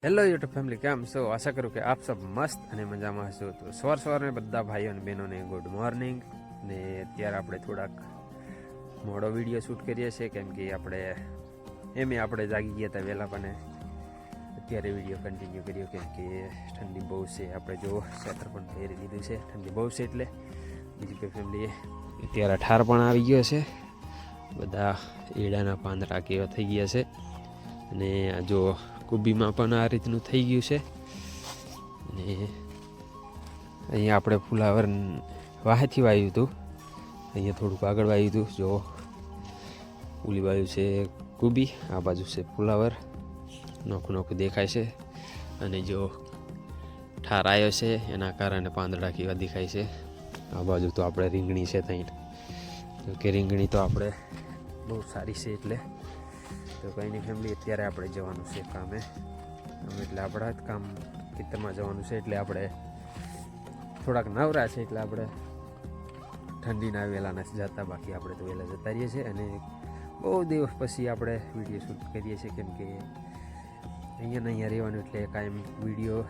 Hello YouTube family, કેમ છો? આશા કરું કે આપ સબ મસ્ત અને મજામાં હશો. તો સવારમાં બધા ભાઈઓ અને બહેનોને ગુડ મોર્નિંગ. ને અત્યારે આપણે થોડાક મોડો વિડીયો શૂટ કરીએ છીએ, કેમ કે આપણે જાગી ગયા હતા વહેલા, પણ અત્યારે વિડીયો કન્ટિન્યુ કર્યો કેમ કે ઠંડી બહુ છે. આપણે જો સ્વેટર પણ પહેરી દીધું છે, ઠંડી બહુ છે એટલે. બીજું કે ફેમિલી, અત્યારે ઠાર પણ આવી ગયો છે, બધા એડાના પાંદડા કેવા થઈ ગયા છે. અને જો કુબીમાં પણ આ રીતનું થઈ ગયું છે. અને અહીંયા આપણે ફુલાવર વાહેથી વાવ્યું હતું, અહીંયા થોડુંક આગળ વાવ્યું હતું. જો ઓલી બાજુ છે કુબી, આ બાજુ છે ફુલાવર, નોખું નોખું દેખાય છે. અને જો ઠાર આવ્યો છે એના કારણે પાંદડા કેવા દેખાય છે. આ બાજુ તો આપણે રીંગણી છે ત્યાં, તો કે રીંગણી તો આપણે બહુ સારી છે. તો કંઈ નહીં ફેમિલી, અત્યારે આપણે જવાનું છે કામે. એટલે આપણા જ કામ ખેતરમાં જવાનું છે, એટલે આપણે થોડાક નવરા છે, એટલે આપણે ઠંડીના વહેલા નથી જતા. બાકી આપણે તો વહેલા જતા રહીએ છીએ. અને બહુ દિવસ પછી આપણે વિડીયો શૂટ કરીએ છીએ, કેમ કે અહીંયા ને અહીંયા રહેવાનું, એટલે કાયમ વિડીયો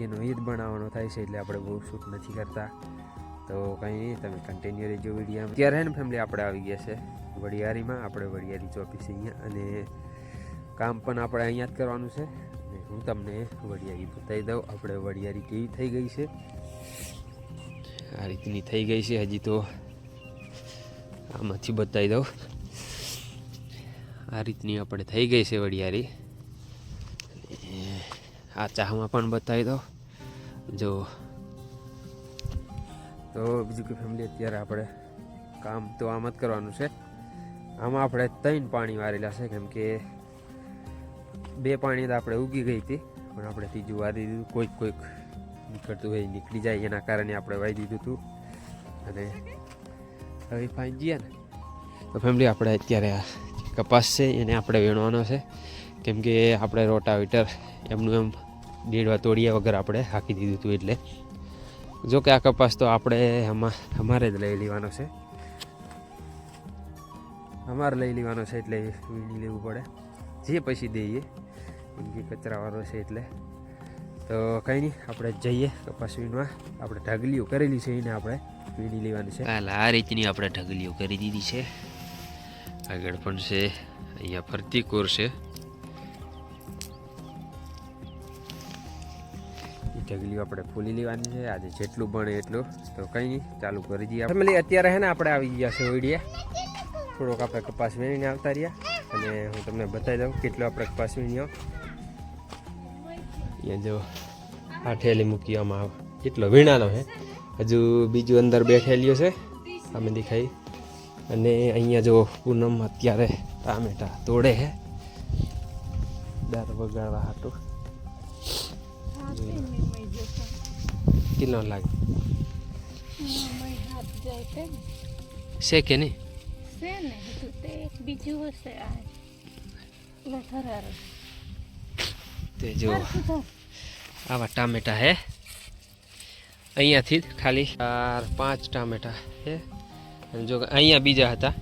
એનો એ જ બનાવવાનો થાય છે, એટલે આપણે બહુ શૂટ નથી કરતા. તો કંઈ નહીં, તમે કન્ટિન્યુ રહેજો વિડીયો. અત્યારે હે ને ફેમિલી, આપણે આવી ગયા છે વડિયારીમાં. આપણે વડિયારી ચોકી છે અહીંયા, અને કામ પણ આપણે અહીંયા જ કરવાનું છે. અને હું તમને વડિયારી બતાવી દઉં, આપણે વડિયારી કેવી થઈ ગઈ છે. આ રીતની થઈ ગઈ છે. હજી તો આમાંથી બતાવી દઉં, આ રીતની આપણે થઈ ગઈ છે વડિયારી. આ ચાહમાં પણ બતાવી દઉં જો. તો બીજું કે ફેમિલી, અત્યારે આપણે કામ તો આમ જ કરવાનું છે. આમાં આપણે 3 પાણી વારેલા છે, કેમ કે 2 પાણી તો આપણે ઉગી ગઈ હતી, પણ આપણે ત્રીજું વારી દીધું. કોઈક નીકળતું હોય નીકળી જાય, એના કારણે આપણે વારી દીધું હતું. અને હવે ફાઈન જઈએ ને. તો ફેમિલી, આપણે અત્યારે આ કપાસ છે એને આપણે વીણવાનો છે, કેમ કે આપણે રોટાવેટર એમનું એમ ડેડવા તોડ્યા વગર આપણે હાંકી દીધું હતું. એટલે જો કે આ કપાસ તો આપણે અમારે જ લઈ લેવાનો છે, એટલે વીણી લેવું પડે, જે પછી દઈએ, કેમ કે કચરાવાળો છે. એટલે તો કંઈ નહીં, આપણે જઈએ કપાસ વીણવા. આપણે ઢગલીઓ કરેલી છે, એને આપણે વીણી લેવાની છે. આ રીતની આપણે ઢગલીઓ કરી દીધી છે. આગળ પણ છે, અહીંયા ફરતી કોર છે. ઢગલીઓ આપણે ફૂલી લેવાની છે, આજે જેટલું બને એટલું. તો કંઈ નહીં, ચાલુ કરી દઈએ ફેમિલી. અત્યારે હે ને આપણે આવી ગયા છે ઓઈડિયા, થોડોક આપણે કપાસ વીણીને આવતા રહ્યા. અને હું તમને બતાવી દઉં કેટલો આપણે કપાસ વીણ્યો. અહીંયા જો આ ઠેલી મૂકવામાં આવે એટલો વીણાનો છે. હજુ બીજું અંદર બે ઠેલીઓ છે, અમે દેખાઈ. અને અહીંયા જો પૂનમ અત્યારે ટામેટા તોડે છે, દાર વગાડવા હાટું. કેટલો લાગે છે કે નહીં? તે જો આવા ટામેટા હે, અહીંયાથી જ ખાલી 4-5 ટામેટા હે. જો અહીંયા બીજા હતા,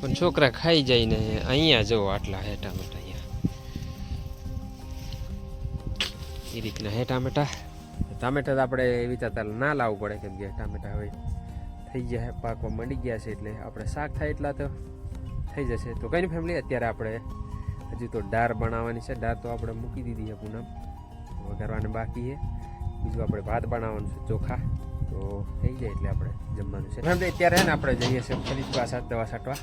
પણ છોકરા ખાઈ જાય ને. અહીંયા જો આટલા હે ટામેટા, અહીંયા એ રીતના હે ટામેટા. ટામેટા તો આપણે વિચારતા ના લાવવું પડે, કેમ કે ટામેટા હવે થઈ ગયા પાકવા માંડી ગયા છે, એટલે આપણે શાક થાય એટલા તો થઈ જશે. તો કંઈ નહીં ફેમિલી, અત્યારે આપણે હજુ તો દાળ બનાવવાની છે. દાળ તો આપણે મૂકી દીધી છે, પૂનમ વઘારવાને બાકી છે. બીજું આપણે ભાત બનાવવાનું છે, ચોખા. તો થઈ જાય એટલે આપણે જમવાનું છે ફેમિલી. અત્યારે ને આપણે જઈએ છીએ ફરી દવા છાંટવા,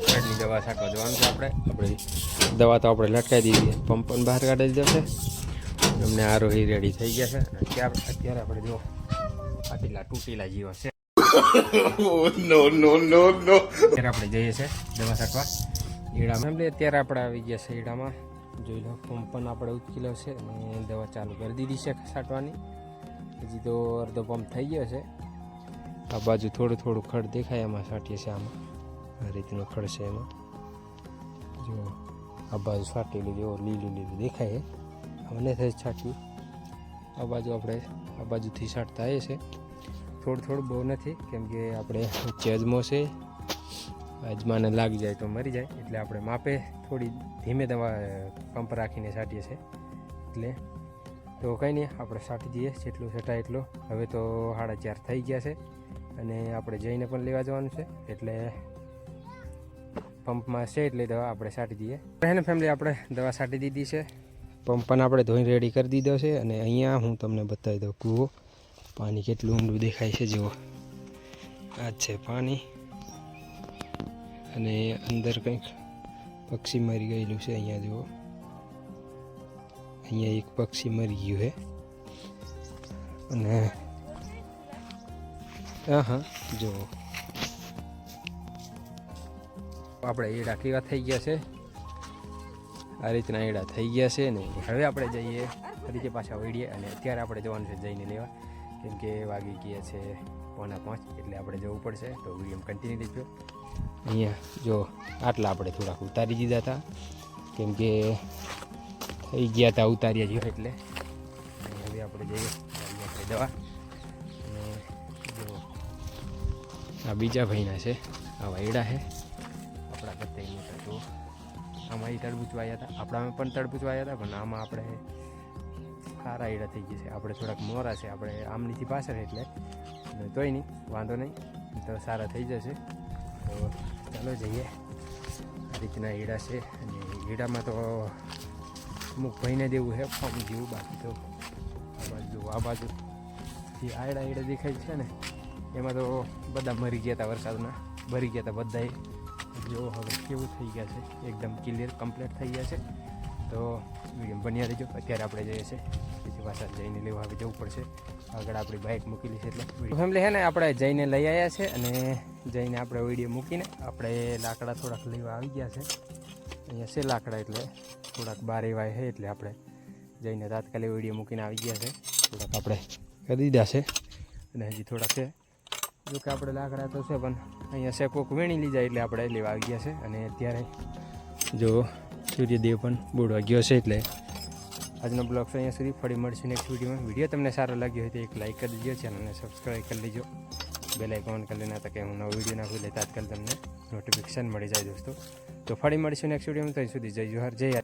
પેટની દવા છાંટવા જવાનું છે. આપણે દવા તો આપણે લટકાવી દીધી, પંપ પણ બહાર કાઢી દીધો છે. અમને આરોહી રેડી થઈ ગયા છે. અત્યારે આપણે જો આટલા તૂટેલા જેવા છે. અત્યારે આપણે જઈએ છીએ દવા છાંટવા ઈડામાં. અત્યારે આપણે આવી ગયા છે ઈડામાં. જોઈ લો, પંપ પણ આપણે ઉચકેલો છે અને દવા ચાલુ કરી દીધી છે છાંટવાની. હજી તો અડધો પંપ થઈ ગયો છે. આ બાજુ થોડું થોડું ખડ દેખાય, એમાં છાંટીએ છીએ. આમાં આ રીતનો ખડ છે, એમાં જો આ બાજુ છાંટેલું જેવો લીલું દેખાય. મને થઈ છાંટ્યું આ બાજુ, આપણે આ બાજુથી છાંટતા આવીએ છીએ થોડું બહુ નથી, કેમ કે આપણે વચ્ચે અજમો છે અજમાને લાગી જાય તો મરી જાય, એટલે આપણે માપે થોડી ધીમે દવા પંપ રાખીને છાંટીએ છીએ. એટલે તો કંઈ નહીં, આપણે છાંટી દઈએ જેટલું છટાય એટલું. હવે તો 4:30 થઈ ગયા છે અને આપણે જઈને પણ લેવા જવાનું છે, એટલે પંપમાં છે એટલે દવા આપણે છાંટી દઈએ. એને ફેમિલી આપણે દવા છાંટી દીધી છે, પંપ પણ આપણે ધોઈને રેડી કરી દીધો છે. અને અહીંયા હું તમને બતાવી દઉં કૂવો, પાણી કેટલું ઊંડું દેખાય છે. જુઓ, આ છે પાણી અને અંદર કંઈક પક્ષી મરી ગયેલું છે. અહીંયા જુઓ, અહીંયા એક પક્ષી મરી ગયું છે. અને હા જુઓ, આપણે એડા કેવા થઈ ગયા છે, આ રીતના એડા થઈ ગયા છે ને. હવે આપણે જઈએ ફરીથી પાછા વળીએ, અને અત્યારે આપણે જવાનું છે જઈને લેવા, કેમ કે વાગી ગયા છે 4:45, એટલે આપણે જવું પડશે. તો વિડીયો કન્ટિન્યુ દેજો. અહીંયા જો આટલા આપણે થોડાક ઉતારી દીધા હતા, કેમ કે થઈ ગયા હતા ઉતાર્યા જેવા, એટલે હવે આપણે જઈએ આપણે દવા. અને જો આ બીજા ભાઈના છે, આ વાયડા છે આપણા કરતા મોટા. જો આમાં તડબૂચ વાયા હતા, આપણામાં પણ તડબૂચ વાયા હતા, પણ આમાં આપણે સારા એડા થઈ ગયા છે. આપણે થોડાક મોરા છે, આપણે આમનીથી પાછળ, એટલે તોય નહીં, વાંધો નહીં, તો સારા થઈ જશે. તો ચાલો જઈએ. આ રીતના એડા છે, અને એડામાં તો અમુક ભાઈને દેવું છે ફોર્મ જેવું. બાકી તો આ બાજુ જે આયડા એડા દેખાય છે ને, એમાં તો બધા મરી ગયા હતા વરસાદના, ભરી ગયા હતા બધાએ. જો હવે કેવું થઈ ગયા છે, એકદમ ક્લિયર કમ્પ્લીટ થઈ ગયા છે. તો વિડીયો બન્યા રહેજો. અત્યારે આપણે જઈએ છીએ બીજી પાછા જઈને લેવા હવે જવું પડશે. આગળ આપણી બાઇક મૂકેલી છે, એટલે ફેમિલી છે ને આપણે જઈને લઈ આવ્યા છે. અને જઈને આપણે વિડીયો મૂકીને આપણે લાકડા થોડાક લેવા આવી ગયા છે. અહીંયા છે લાકડા, એટલે થોડાક બાર એવા છે, એટલે આપણે જઈને તાત્કાલિક વિડીયો મૂકીને આવી ગયા છે. થોડાક આપણે કરી દીધા છે, અને હજી થોડાક છે. જો કે આપણે લાકડા તો છે, પણ અહીંયા છે કોક વીણી લીધા, એટલે આપણે લેવા આવી ગયા છે. અને અત્યારે જો સૂર્યદેવ પણ બોડવા ગયો છે, એટલે આજનો બ્લોગ છે અહીંયા સુધી. ફરી મળશે નેક્સ્ટ વિડીયોમાં. વિડીયો તમને સારો લાગ્યો હોય તો એક લાઇક કરી દેજો, ચેનલને સબસ્ક્રાઈબ કરી લેજો, બેલ આઇકોન કરી લેના, કે હું નવો વિડીયો નાખું એટલે તાત્કાલિક તમને નોટિફિકેશન મળી જાય દોસ્તો. તો ફરી મળીશું નેક્સ્ટ વિડીયોમાં. ત્યાં સુધી જય જોહાર, જય